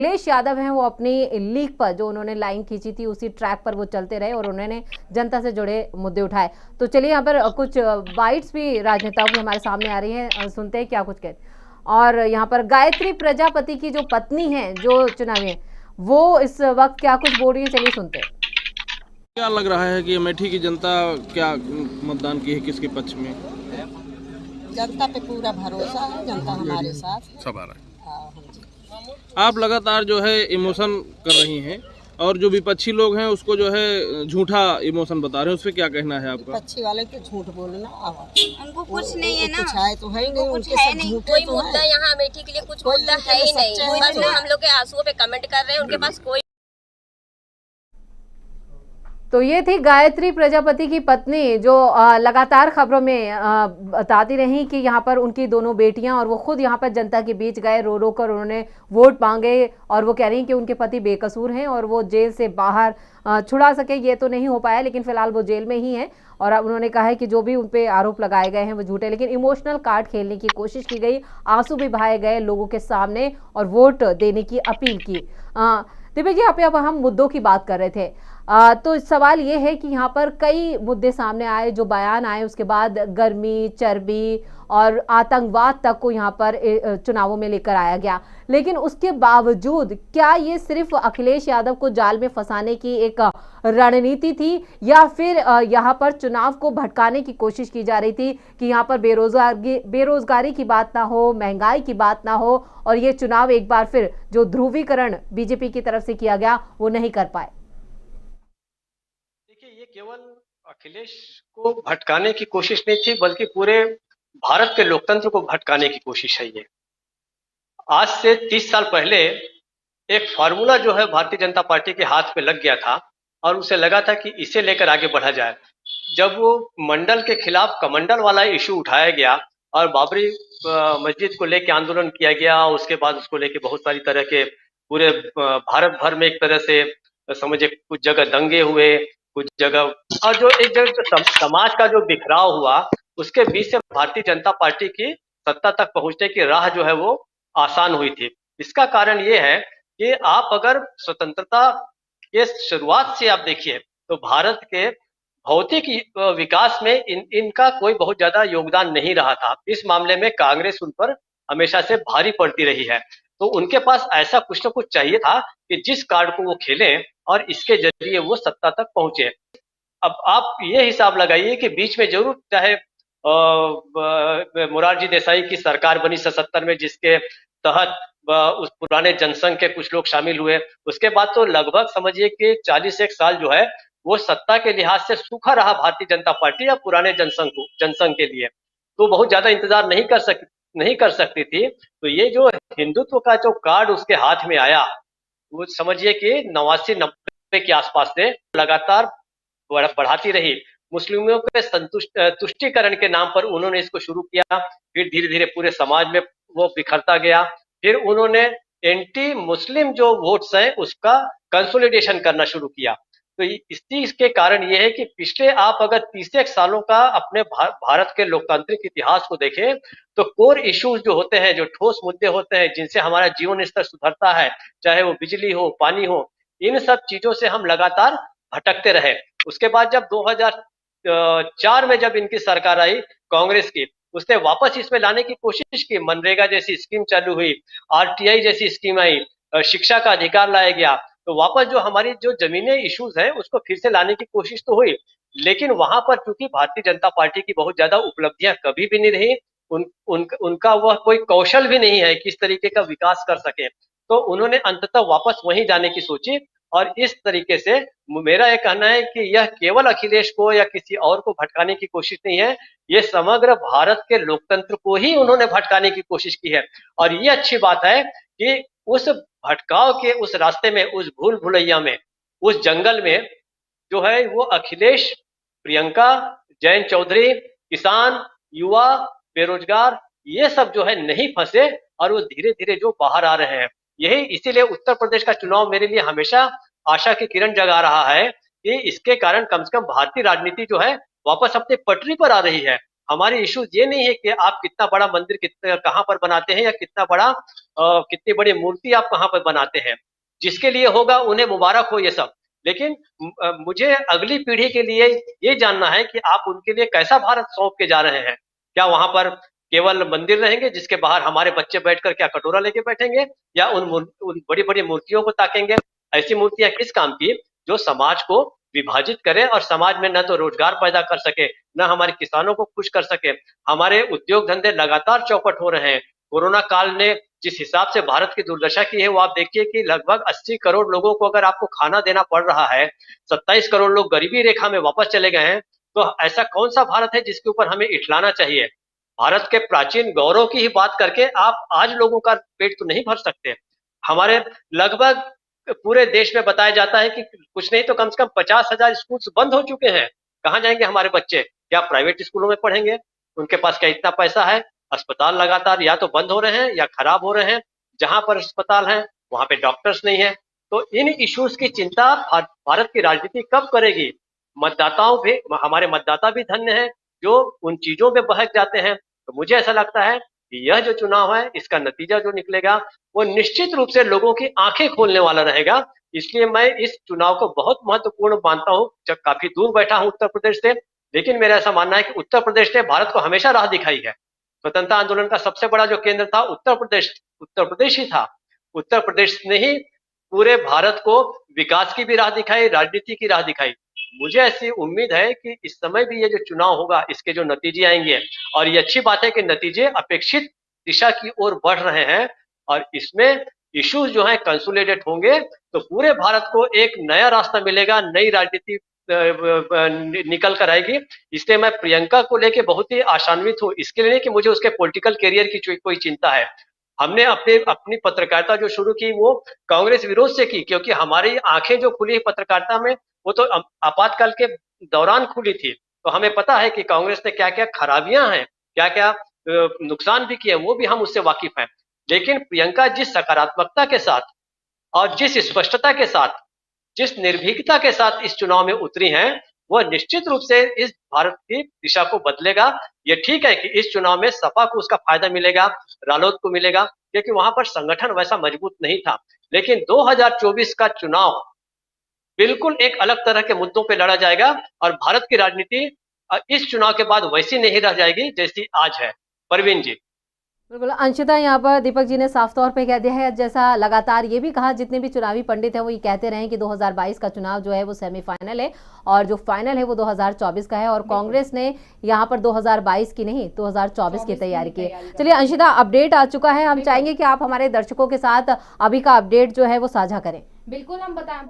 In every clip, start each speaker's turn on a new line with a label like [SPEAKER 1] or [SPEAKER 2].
[SPEAKER 1] अखिलेश यादव हैं वो अपनी लीक पर जो उन्होंने लाइन खींची थी उसी ट्रैक पर वो चलते रहे और उन्होंने जनता से जुड़े मुद्दे उठाए। तो चलिए यहाँ पर कुछ बाइट्स भी राजनेताओं की हमारे सामने आ रही हैं, सुनते हैं क्या कुछ कहते। और यहाँ पर गायत्री प्रजापति की जो पत्नी है जो चुनावी है वो इस वक्त क्या कुछ बोल रही है, चलिए सुनते हैं।
[SPEAKER 2] क्या लग रहा है कि अमेठी की जनता क्या मतदान की है, किसके पक्ष में?
[SPEAKER 3] जनता पे पूरा भरोसा है, जनता हमारे साथ
[SPEAKER 2] सब आ रहा है।
[SPEAKER 3] हाँ जी।
[SPEAKER 2] आप लगातार जो है इमोशन कर रही हैं और जो विपक्षी लोग हैं उसको जो है झूठा इमोशन बता रहे हैं, उस पर क्या कहना है आपका?
[SPEAKER 3] विपक्षी वाले तो झूठ बोलना
[SPEAKER 4] उनको कुछ नहीं है ना,
[SPEAKER 3] कुछ है तो है ही नहीं,
[SPEAKER 4] कुछ
[SPEAKER 3] उनके
[SPEAKER 4] है
[SPEAKER 3] सब
[SPEAKER 4] नहीं,
[SPEAKER 3] झूठे
[SPEAKER 4] कोई
[SPEAKER 3] तो
[SPEAKER 4] मुद्दा
[SPEAKER 3] है।
[SPEAKER 4] यहाँ अमेठी के लिए कुछ
[SPEAKER 3] कोई
[SPEAKER 4] मुद्दा
[SPEAKER 3] इनके
[SPEAKER 4] है ही
[SPEAKER 3] लिए
[SPEAKER 4] नहीं,
[SPEAKER 3] सच्चे
[SPEAKER 4] बस
[SPEAKER 3] हैं तो
[SPEAKER 4] हम लोग के आंसुओं पे कमेंट कर रहे हैं, उनके पास कोई।
[SPEAKER 1] तो ये थी गायत्री प्रजापति की पत्नी जो लगातार खबरों में बताती रही कि यहाँ पर उनकी दोनों बेटियां और वो खुद यहाँ पर जनता के बीच गए, रो रो कर उन्होंने वोट मांगे और वो कह रही हैं कि उनके पति बेकसूर हैं और वो जेल से बाहर छुड़ा सके ये तो नहीं हो पाया, लेकिन फिलहाल वो जेल में ही हैं। और अब उन्होंने कहा है कि जो भी उन पे आरोप लगाए गए हैं वो झूठे, लेकिन इमोशनल कार्ड खेलने की कोशिश की गई, आंसू भी बहाए गए लोगों के सामने और वोट देने की अपील की। दिव्या जी, अब हम मुद्दों की बात कर रहे थे, तो सवाल ये है कि यहाँ पर कई मुद्दे सामने आए, जो बयान आए उसके बाद गर्मी, चर्बी और आतंकवाद तक को यहाँ पर चुनावों में लेकर आया गया। लेकिन उसके बावजूद क्या ये सिर्फ अखिलेश यादव को जाल में फंसाने की एक रणनीति थी या फिर यहाँ पर चुनाव को भटकाने की कोशिश की जा रही थी कि यहाँ पर बेरोजगारी की बात ना हो, महंगाई की बात ना हो और ये चुनाव एक बार फिर जो ध्रुवीकरण बीजेपी की तरफ से किया गया वो नहीं कर पाए?
[SPEAKER 5] ये केवल अखिलेश को भटकाने की कोशिश नहीं थी, बल्कि पूरे भारत के लोकतंत्र को भटकाने की कोशिश है। ये आज से 30 साल पहले एक फार्मूला जो है भारतीय जनता पार्टी के हाथ पे लग गया था और उसे लगा था कि इसे लेकर आगे बढ़ा जाए। जब वो मंडल के खिलाफ कमंडल वाला इशू उठाया गया और बाबरी मस्जिद को लेकर आंदोलन किया गया, उसके बाद उसको लेकर बहुत सारी तरह के पूरे भारत भर में एक तरह से समझे कुछ जगह दंगे हुए, कुछ जगह और जो एक जगह समाज का जो बिखराव हुआ, उसके बीच से भारतीय जनता पार्टी की सत्ता तक पहुंचने की राह जो है वो आसान हुई थी। इसका कारण ये है कि आप अगर स्वतंत्रता के शुरुआत से आप देखिए तो भारत के भौतिक विकास में इनका कोई बहुत ज्यादा योगदान नहीं रहा था। इस मामले में कांग्रेस उन पर हमेशा से भारी पड़ती रही है। तो उनके पास ऐसा कुछ न कुछ चाहिए था कि जिस कार्ड को वो खेलें और इसके जरिए वो सत्ता तक पहुंचे। अब आप ये हिसाब लगाइए कि बीच में जरूर चाहे मोरारजी देसाई की सरकार बनी 77 में, जिसके तहत उस पुराने जनसंघ के कुछ लोग शामिल हुए। उसके बाद तो लगभग समझिए कि 41 साल जो है वो सत्ता के लिहाज से सूखा रहा भारतीय जनता पार्टी या पुराने जनसंघ के लिए, तो बहुत ज्यादा इंतजार नहीं कर सकती थी। तो ये जो हिंदुत्व का जो कार्ड उसके हाथ में आया, वो समझिए कि 89-90 के आसपास से लगातार बढ़ाती रही। मुस्लिमों के तुष्टिकरण के नाम पर उन्होंने इसको शुरू किया, फिर धीरे धीरे पूरे समाज में वो बिखरता गया। फिर उन्होंने एंटी मुस्लिम जो वोट्स हैं उसका कंसोलिडेशन करना शुरू किया। तो इस चीज के कारण ये है कि पिछले आप अगर 30 सालों का अपने भारत के लोकतांत्रिक इतिहास को देखें तो कोर इश्यूज जो होते हैं, जो ठोस मुद्दे होते हैं जिनसे हमारा जीवन स्तर सुधरता है, चाहे वो बिजली हो, पानी हो, इन सब चीजों से हम लगातार भटकते रहे। उसके बाद जब 2004 में जब इनकी सरकार आई कांग्रेस की, उसने वापस इसमें लाने की कोशिश की। मनरेगा जैसी स्कीम चालू हुई, आरटीआई जैसी स्कीम आई, शिक्षा का अधिकार लाया गया। तो वापस जो हमारी जो जमीनी इश्यूज हैं उसको फिर से लाने की कोशिश तो हुई, लेकिन वहां पर चूंकि भारतीय जनता पार्टी की बहुत ज्यादा उपलब्धियां कभी भी नहीं रही, उनका वह कोई कौशल भी नहीं है किस तरीके का विकास कर सके, तो उन्होंने अंततः वापस वहीं जाने की सोची। और इस तरीके से मेरा यह कहना है कि यह केवल अखिलेश को या किसी और को भटकाने की कोशिश नहीं है, ये समग्र भारत के लोकतंत्र को ही उन्होंने भटकाने की कोशिश की है। और ये अच्छी बात है कि उस भटकाव के उस रास्ते में, उस भूल भुलैया में, उस जंगल में जो है वो अखिलेश, प्रियंका, जयंत चौधरी, किसान, युवा, बेरोजगार, ये सब जो है नहीं फंसे और वो धीरे धीरे जो बाहर आ रहे हैं। यही इसीलिए उत्तर प्रदेश का चुनाव मेरे लिए हमेशा आशा की किरण जगा रहा है कि इसके कारण कम से कम भारतीय राजनीति जो है वापस अपनी पटरी पर आ रही है। हमारी इशू ये नहीं है कि आप कितना बड़ा मंदिर कहाँ पर बनाते हैं या कितनी बड़ी मूर्ति आप कहाँ पर बनाते हैं। जिसके लिए होगा उन्हें मुबारक हो ये सब। लेकिन मुझे अगली पीढ़ी के लिए ये जानना है कि आप उनके लिए कैसा भारत सौंप के जा रहे हैं। क्या वहां पर केवल मंदिर रहेंगे जिसके बाहर हमारे बच्चे बैठकर क्या कटोरा लेके बैठेंगे, या उन बड़ी बड़ी मूर्तियों को ताकेंगे। ऐसी मूर्तियां किस काम की जो समाज को विभाजित करे और समाज में न तो रोजगार पैदा कर सके, न हमारे किसानों को खुश कर सके। हमारे उद्योग धंधे लगातार चौपट हो रहे हैं। कोरोना काल ने जिस हिसाब से भारत की दुर्दशा की है वो आप देखिए कि लगभग 80 करोड़ लोगों को अगर आपको खाना देना पड़ रहा है, 27 करोड़ लोग गरीबी रेखा में वापस चले गए हैं, तो ऐसा कौन सा भारत है जिसके ऊपर हमें इठलाना चाहिए। भारत के प्राचीन गौरव की ही बात करके आप आज लोगों का पेट तो नहीं भर सकते। हमारे लगभग पूरे देश में बताया जाता है कि कुछ नहीं तो कम से कम 50,000 स्कूल बंद हो चुके हैं। कहाँ जाएंगे हमारे बच्चे? क्या प्राइवेट स्कूलों में पढ़ेंगे? उनके पास क्या इतना पैसा है? अस्पताल लगातार या तो बंद हो रहे हैं या खराब हो रहे हैं। जहां पर अस्पताल है वहां पे डॉक्टर्स नहीं है। तो इन इश्यूज की चिंता भारत की राजनीति कब करेगी? हमारे मतदाता भी धन्य हैं जो उन चीजों में बहक जाते हैं। तो मुझे ऐसा लगता है कि यह जो चुनाव है इसका नतीजा जो निकलेगा वो निश्चित रूप से लोगों की आंखें खोलने वाला रहेगा। इसलिए मैं इस चुनाव को बहुत महत्वपूर्ण मानता हूं। जब काफी दूर बैठा हूं उत्तर प्रदेश से, लेकिन मेरा ऐसा मानना है कि उत्तर प्रदेश ने भारत को हमेशा राह दिखाई है। स्वतंत्रता आंदोलन का सबसे बड़ा जो केंद्र था उत्तर प्रदेश ही था। उत्तर प्रदेश ने ही पूरे भारत को विकास की भी राह दिखाई, राजनीति की राह दिखाई। मुझे ऐसी उम्मीद है कि इस समय भी ये जो चुनाव होगा इसके जो नतीजे आएंगे, और ये अच्छी बात है कि नतीजे अपेक्षित दिशा की ओर बढ़ रहे हैं और इसमें इश्यूज जो हैं कंसोलिडेट होंगे, तो पूरे भारत को एक नया रास्ता मिलेगा, नई राजनीति निकल कर आएगी। इसलिए मैं प्रियंका को लेके बहुत ही आशान्वित हूँ। इसके लिए कि मुझे उसके पॉलिटिकल करियर की कोई चिंता है। हमने अपनी पत्रकारिता जो शुरू की वो कांग्रेस विरोध से की, क्योंकि हमारी आंखें जो खुली पत्रकारिता में वो तो आपातकाल के दौरान खुली थी। तो हमें पता है कि कांग्रेस ने क्या क्या खराबियां हैं, क्या क्या नुकसान भी किए, वो भी हम उससे वाकिफ हैं। लेकिन प्रियंका जिस सकारात्मकता के साथ और जिस स्पष्टता के साथ, जिस निर्भीकता के साथ इस चुनाव में उतरी हैं, वह निश्चित रूप से इस भारत की दिशा को बदलेगा। ये ठीक है कि इस चुनाव में सपा को उसका फायदा मिलेगा, रालोद को मिलेगा, क्योंकि वहां पर संगठन वैसा मजबूत नहीं था। लेकिन 2024 का चुनाव बिल्कुल एक अलग तरह के मुद्दों पे लड़ा जाएगा और भारत की राजनीति इस चुनाव के बाद वैसी नहीं रह जाएगी जैसी आज है। परवीन जी।
[SPEAKER 1] बिल्कुल अंशिता, यहाँ पर दीपक जी ने साफ तौर पे कह दिया है, जैसा लगातार ये भी कहा, जितने भी चुनावी पंडित हैं वो ये कहते रहे कि 2022 का चुनाव जो है वो सेमीफाइनल है और जो फाइनल है वो 2024 का है, और कांग्रेस ने यहाँ पर 2022 की नहीं 2024 की तैयारी की। चलिए अंशिता, अपडेट आ चुका है, हम चाहेंगे कि आप हमारे दर्शकों के साथ अभी का अपडेट जो है वो साझा करें।
[SPEAKER 6] बिल्कुल, हम बताएं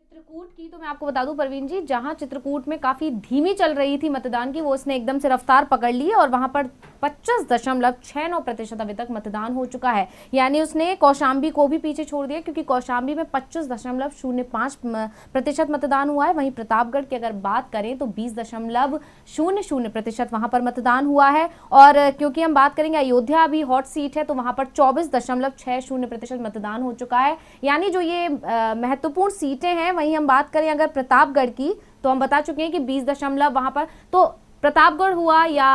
[SPEAKER 6] चित्रकूट की, तो मैं आपको बता दूं परवीन जी, जहां चित्रकूट में काफी धीमी चल रही थी मतदान की, वो उसने एकदम से रफ्तार पकड़ ली और वहां पर 25.69% अभी तक मतदान हो चुका है। यानी उसने कौशाम्बी को भी पीछे छोड़ दिया, क्योंकि कौशाम्बी में 25.05% मतदान हुआ है। वहीं प्रतापगढ़ की अगर बात करें तो 20.00% वहां पर मतदान हुआ है। और क्योंकि हम बात करेंगे अयोध्या भी हॉट सीट है, तो वहां पर 24.60% मतदान हो चुका है। यानी जो ये महत्वपूर्ण सीटें हैं, वहीं हम बात करें अगर प्रतापगढ़ की, तो हम बता चुके हैं कि 20 वहां पर, तो प्रतापगढ़ हुआ या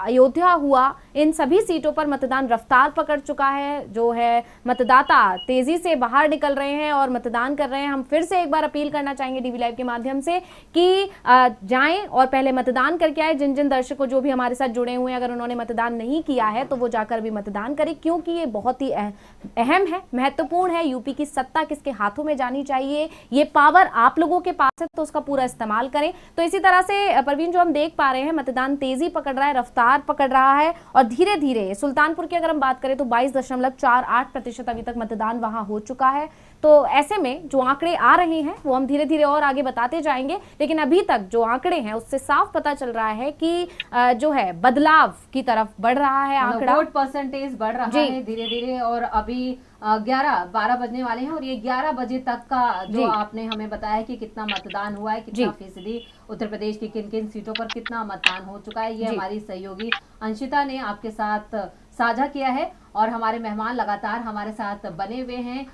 [SPEAKER 6] अयोध्या हुआ, इन सभी सीटों पर मतदान रफ्तार पकड़ चुका है। जो है मतदाता तेजी से बाहर निकल रहे हैं और मतदान कर रहे हैं। हम फिर से एक बार अपील करना चाहेंगे डीवी लाइव के माध्यम से कि जाएं और पहले मतदान करके आए। जिन जिन दर्शकों जो भी हमारे साथ जुड़े हुए हैं, अगर उन्होंने मतदान नहीं किया है तो वो जाकर भी मतदान करें, क्योंकि ये बहुत ही अहम है, महत्वपूर्ण है। यूपी की सत्ता किसके हाथों में जानी चाहिए, ये पावर आप लोगों के पास है, तो उसका पूरा इस्तेमाल करें। तो इसी तरह से परवीन, जो हम देख पा रहे हैं, मतदान तेजी पकड़ रहा है, रफ्तार पकड़ रहा है और धीरे धीरे सुल्तानपुर की अगर हम बात करें तो 22.48% अभी तक मतदान वहां हो चुका है। तो ऐसे में जो आंकड़े आ रहे हैं वो हम धीरे धीरे और आगे बताते जाएंगे, लेकिन अभी तक जो आंकड़े हैं उससे साफ पता चल रहा है कि जो है बदलाव की तरफ बढ़ रहा है आंकड़ा,
[SPEAKER 1] वोट परसेंटेज बढ़ रहा है धीरे धीरे। और अभी 11-12 बजने वाले हैं और ये 11 बजे तक का जो आपने हमें बताया कि कितना मतदान हुआ है, कितना फीसदी उत्तर प्रदेश की किन किन सीटों पर कितना मतदान हो चुका है, ये हमारी सहयोगी अंशिता ने आपके साथ साझा किया है। और हमारे मेहमान लगातार हमारे साथ बने हुए हैं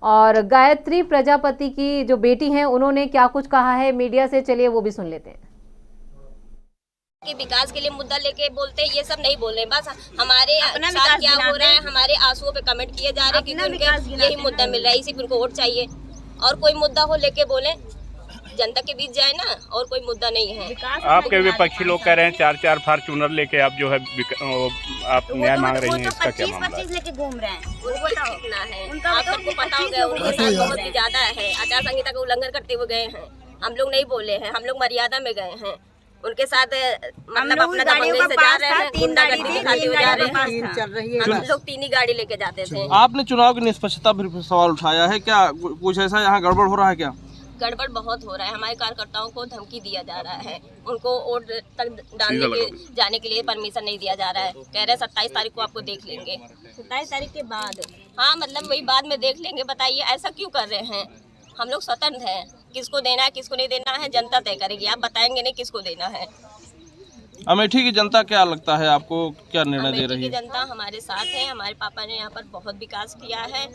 [SPEAKER 1] और गायत्री प्रजापति की जो बेटी हैं उन्होंने क्या कुछ कहा है मीडिया से, चलिए वो भी सुन लेते हैं।
[SPEAKER 4] कि विकास के लिए मुद्दा लेके बोलते हैं, ये सब नहीं बोल रहे, बस हमारे साथ क्या हो रहा है, हमारे आंसुओं पे कमेंट किए जा रहे हैं, क्योंकि उनके यही मुद्दा मिल रहा है, इसी पे उनको वोट चाहिए। और कोई मुद्दा हो लेके बोले, जनता के बीच जाए ना, और कोई मुद्दा नहीं है।
[SPEAKER 7] आपके विपक्षी लोग कह रहे हैं 4-4 फार्चूनर लेके आप जो है आप न्याय मांग रही हैं, इसका क्या मामला है?
[SPEAKER 4] लेके घूम रहे हैं, उनको कितना है, आप सबको पता होगा, उनके साथ बहुत ही ज्यादा है, आचार संहिता का उल्लंघन करते हुए गए हैं। हम लोग नहीं बोले हैं, हम लोग मर्यादा में गए हैं उनके साथ, मतलब अपना दबंगई से जा रहे हैं, गुंडागर्दी दिखाते हुए जा रहे हैं।
[SPEAKER 3] चल रही है।
[SPEAKER 4] हम लोग 3 ही गाड़ी लेके जाते थे।
[SPEAKER 2] आपने चुनाव की निष्पक्षता पर सवाल उठाया है, क्या कुछ ऐसा यहाँ गड़बड़ हो रहा है क्या?
[SPEAKER 4] गड़बड़ बहुत हो रहा है, हमारे कार्यकर्ताओं को धमकी दिया जा रहा है, उनको वोट तक डालने के जाने के लिए परमिशन नहीं दिया जा रहा है। कह रहे हैं 27 तारीख को आपको देख लेंगे। 27 तारीख के बाद? हाँ, मतलब वही बाद में देख लेंगे। बताइए ऐसा क्यों कर रहे हैं? हम लोग स्वतंत्र हैं, किसको देना है किसको नहीं देना है जनता तय करेगी, आप बताएंगे नहीं किसको देना है।
[SPEAKER 2] अमेठी की जनता क्या लगता है आपको, क्या निर्णय दे रही
[SPEAKER 4] अमेठी की
[SPEAKER 2] है?
[SPEAKER 4] जनता हमारे साथ है, हमारे पापा ने यहाँ पर बहुत विकास किया है।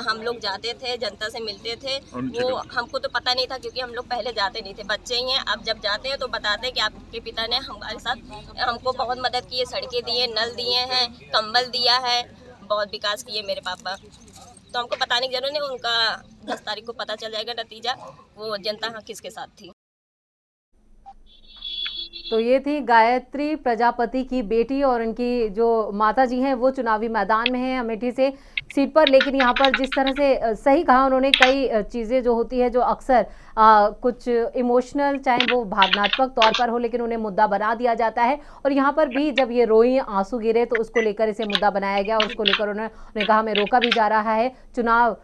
[SPEAKER 4] हम लोग जाते थे, जनता से मिलते थे, वो हमको तो पता नहीं था क्योंकि हम लोग पहले जाते नहीं थे, बच्चे ही हैं। अब जब जाते हैं तो बताते हैं कि आपके पिता ने हमारे साथ हमको बहुत मदद की है, सड़कें दी है, नल दिए हैं, कंबल दिया है, बहुत विकास किए मेरे पापा। तो हमको बताने की जरूरत नहीं, उनका 10 तारीख को पता चल जाएगा नतीजा, वो जनता हाँ किसके साथ थी।
[SPEAKER 1] तो ये थी गायत्री प्रजापति की बेटी और उनकी जो माता जी हैं वो चुनावी मैदान में हैं अमेठी से सीट पर। लेकिन यहाँ पर जिस तरह से सही कहा उन्होंने, कई चीज़ें जो होती है जो अक्सर कुछ इमोशनल, चाहे वो भावनात्मक तौर पर हो, लेकिन उन्हें मुद्दा बना दिया जाता है। और यहाँ पर भी जब ये रोई, आंसू गिरे, तो उसको लेकर इसे मुद्दा बनाया गया और उसको लेकर उन्होंने कहा हमें रोका भी जा रहा है। चुनाव